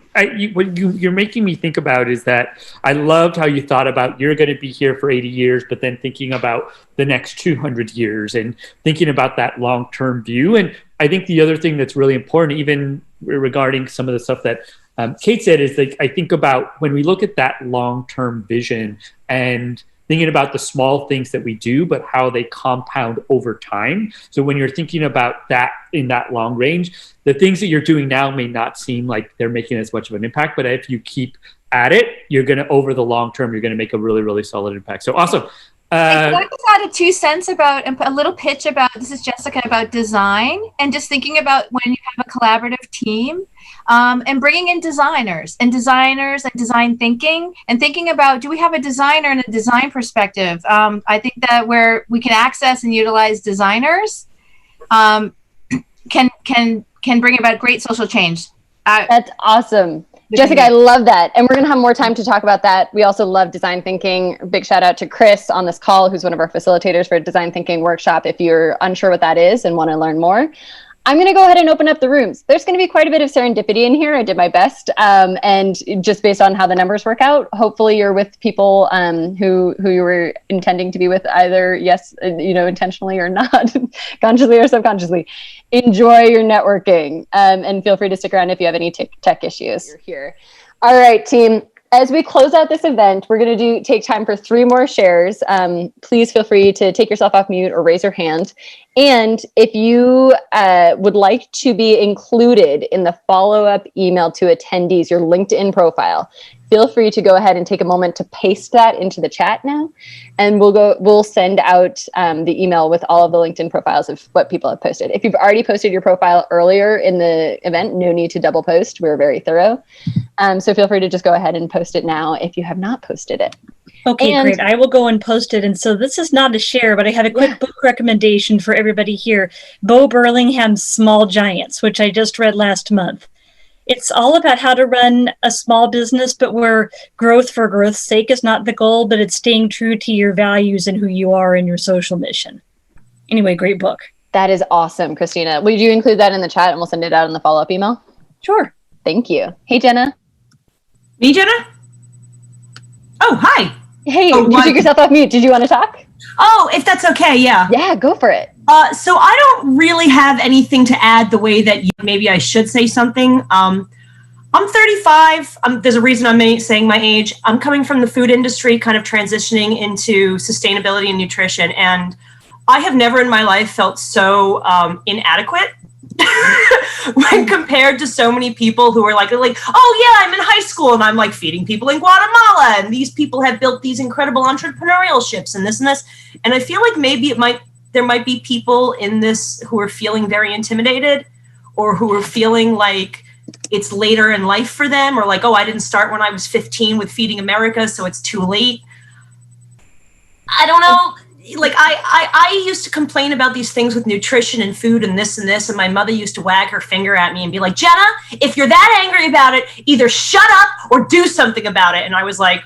what you're making me think about is that I loved how you thought about you're going to be here for 80 years, but then thinking about the next 200 years and thinking about that long-term view. And I think the other thing that's really important, even regarding some of the stuff that Kate said, is like, I think about when we look at that long-term vision and thinking about the small things that we do, but how they compound over time. So when you're thinking about that in that long range, the things that you're doing now may not seem like they're making as much of an impact, but if you keep at it, you're going to, over the long term, you're going to make a really, really solid impact. So awesome. Can I just add a 2 cents about, a little pitch about, this is Jessica, about design, and just thinking about when you have a collaborative team, and bringing in designers and design thinking, and thinking about, do we have a designer and a design perspective? I think that where we can access and utilize designers can bring about great social change. That's awesome. Jessica, I love that. And we're going to have more time to talk about that. We also love design thinking. Big shout out to Chris on this call, who's one of our facilitators for a design thinking workshop. If you're unsure what that is and want to learn more, I'm going to go ahead and open up the rooms. There's going to be quite a bit of serendipity in here. I did my best. And just based on how the numbers work out, hopefully you're with people who you were intending to be with, either, yes, intentionally or not, consciously or subconsciously. Enjoy your networking, and feel free to stick around if you have any tech issues. You're here. All right, team. As we close out this event, we're going to take time for 3 more shares. Please feel free to take yourself off mute or raise your hand. And if you would like to be included in the follow-up email to attendees, your LinkedIn profile, feel free to go ahead and take a moment to paste that into the chat now. And we'll send out the email with all of the LinkedIn profiles of what people have posted. If you've already posted your profile earlier in the event, no need to double post. We're very thorough. So feel free to just go ahead and post it now if you have not posted it. Okay, great. I will go and post it. And so this is not a share, but I have a quick book recommendation for everybody here. Bo Burlingham's Small Giants, which I just read last month. It's all about how to run a small business, but where growth for growth's sake is not the goal, but it's staying true to your values and who you are and your social mission. Anyway, great book. That is awesome, Christina. Would you include that in the chat and we'll send it out in the follow-up email? Sure. Thank you. Hey, Jenna. Me, Jenna? Oh, hi. Hey, you took yourself off mute. Did you want to talk? Oh, if that's okay, yeah. Yeah, go for it. So I don't really have anything to add the way that maybe I should say something. I'm 35. There's a reason I'm saying my age. I'm coming from the food industry, kind of transitioning into sustainability and nutrition. And I have never in my life felt so inadequate when compared to so many people who are like, oh yeah, I'm in high school and I'm like feeding people in Guatemala, and these people have built these incredible entrepreneurial ships and this and this. And I feel like maybe there might be people in this who are feeling very intimidated, or who are feeling like it's later in life for them, or like, oh, I didn't start when I was 15 with Feeding America, so it's too late. I don't know. Like I used to complain about these things with nutrition and food and this, and my mother used to wag her finger at me and be like, Jenna, if you're that angry about it, either shut up or do something about it. And I was like,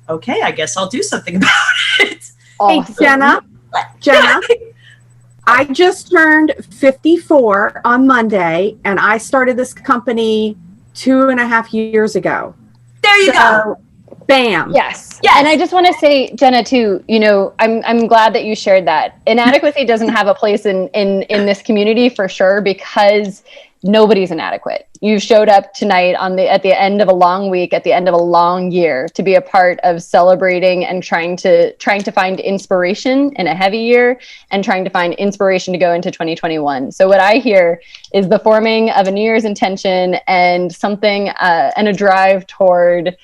okay, I guess I'll do something about it. Hey, Jenna, I just turned 54 on Monday, and I started this company 2.5 years ago. There you go. Bam. Yes. And I just want to say, Jenna, too, I'm glad that you shared that. Inadequacy doesn't have a place in this community for sure, because nobody's inadequate. You showed up tonight at the end of a long week, at the end of a long year, to be a part of celebrating and trying to find inspiration in a heavy year, and trying to find inspiration to go into 2021. So what I hear is the forming of a New Year's intention and something and a drive toward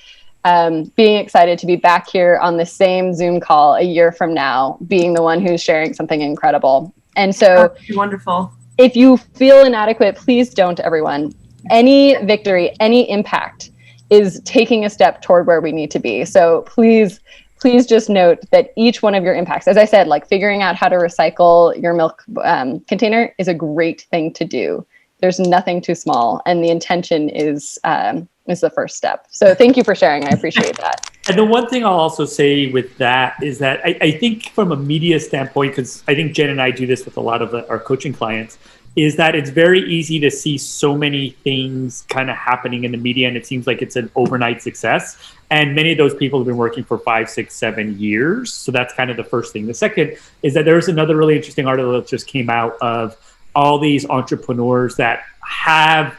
being excited to be back here on the same Zoom call a year from now, being the one who's sharing something incredible. And so wonderful. If you feel inadequate, please don't, everyone. Any victory, any impact is taking a step toward where we need to be. So please just note that each one of your impacts, as I said, like figuring out how to recycle your milk container is a great thing to do. There's nothing too small, and the intention is the first step. So thank you for sharing. I appreciate that. And the one thing I'll also say with that is that I think from a media standpoint, because I think Jen and I do this with a lot of our coaching clients, is that it's very easy to see so many things kind of happening in the media, and it seems like it's an overnight success. And many of those people have been working for 5, 6, 7 years. So that's kind of the first thing. The second is that there's another really interesting article that just came out of all these entrepreneurs that have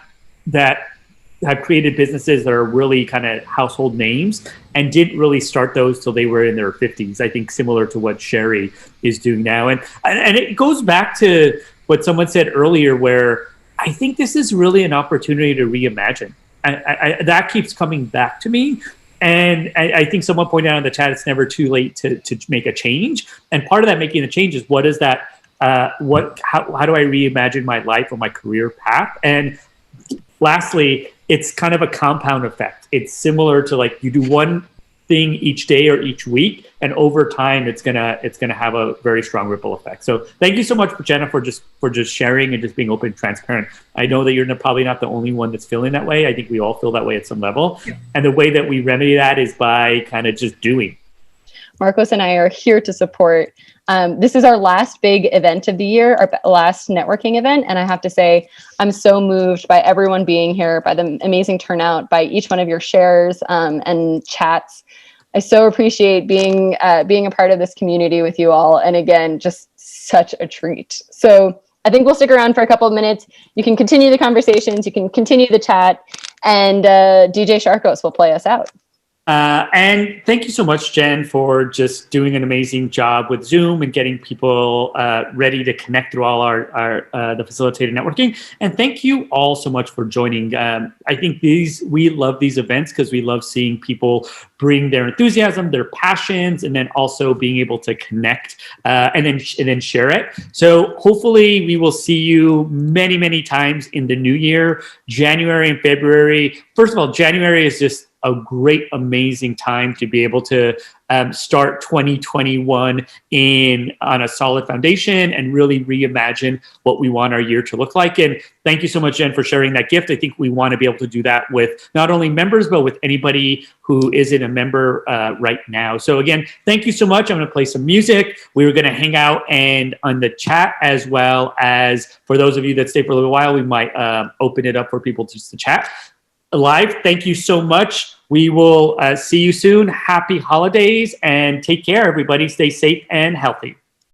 created businesses that are really kind of household names and didn't really start those till they were in their 50s. I think similar to what Sherry is doing now. And it goes back to what someone said earlier, where I think this is really an opportunity to reimagine. That keeps coming back to me. And I think someone pointed out in the chat, it's never too late to make a change. And part of that making a change is, what is that? How do I reimagine my life or my career path? And lastly, it's kind of a compound effect. It's similar to, like, you do one thing each day or each week, and over time it's gonna have a very strong ripple effect. So thank you so much, Jenna, for just sharing and just being open and transparent. I know that you're probably not the only one that's feeling that way. I think we all feel that way at some level. Yeah. And the way that we remedy that is by kind of just doing. Marcos and I are here to support. This is our last big event of the year, our last networking event. And I have to say, I'm so moved by everyone being here, by the amazing turnout, by each one of your shares and chats. I so appreciate being a part of this community with you all. And again, just such a treat. So I think we'll stick around for a couple of minutes. You can continue the conversations, you can continue the chat, and DJ Sharkos will play us out. And thank you so much, Jen, for just doing an amazing job with Zoom and getting people ready to connect through all the facilitated networking. And thank you all so much for joining. I think we love these events because we love seeing people bring their enthusiasm, their passions, and then also being able to connect and then share it. So hopefully we will see you many, many times in the new year, January and February. First of all, January is just a great, amazing time to be able to start 2021 on a solid foundation and really reimagine what we want our year to look like. And thank you so much, Jen, for sharing that gift. I think we want to be able to do that with not only members, but with anybody who isn't a member right now. So again, thank you so much. I'm going to play some music. We were going to hang out and on the chat, as well as for those of you that stay for a little while, we might open it up for people just to chat live. Thank you so much. We will see you soon. Happy holidays and take care, everybody. Stay safe and healthy.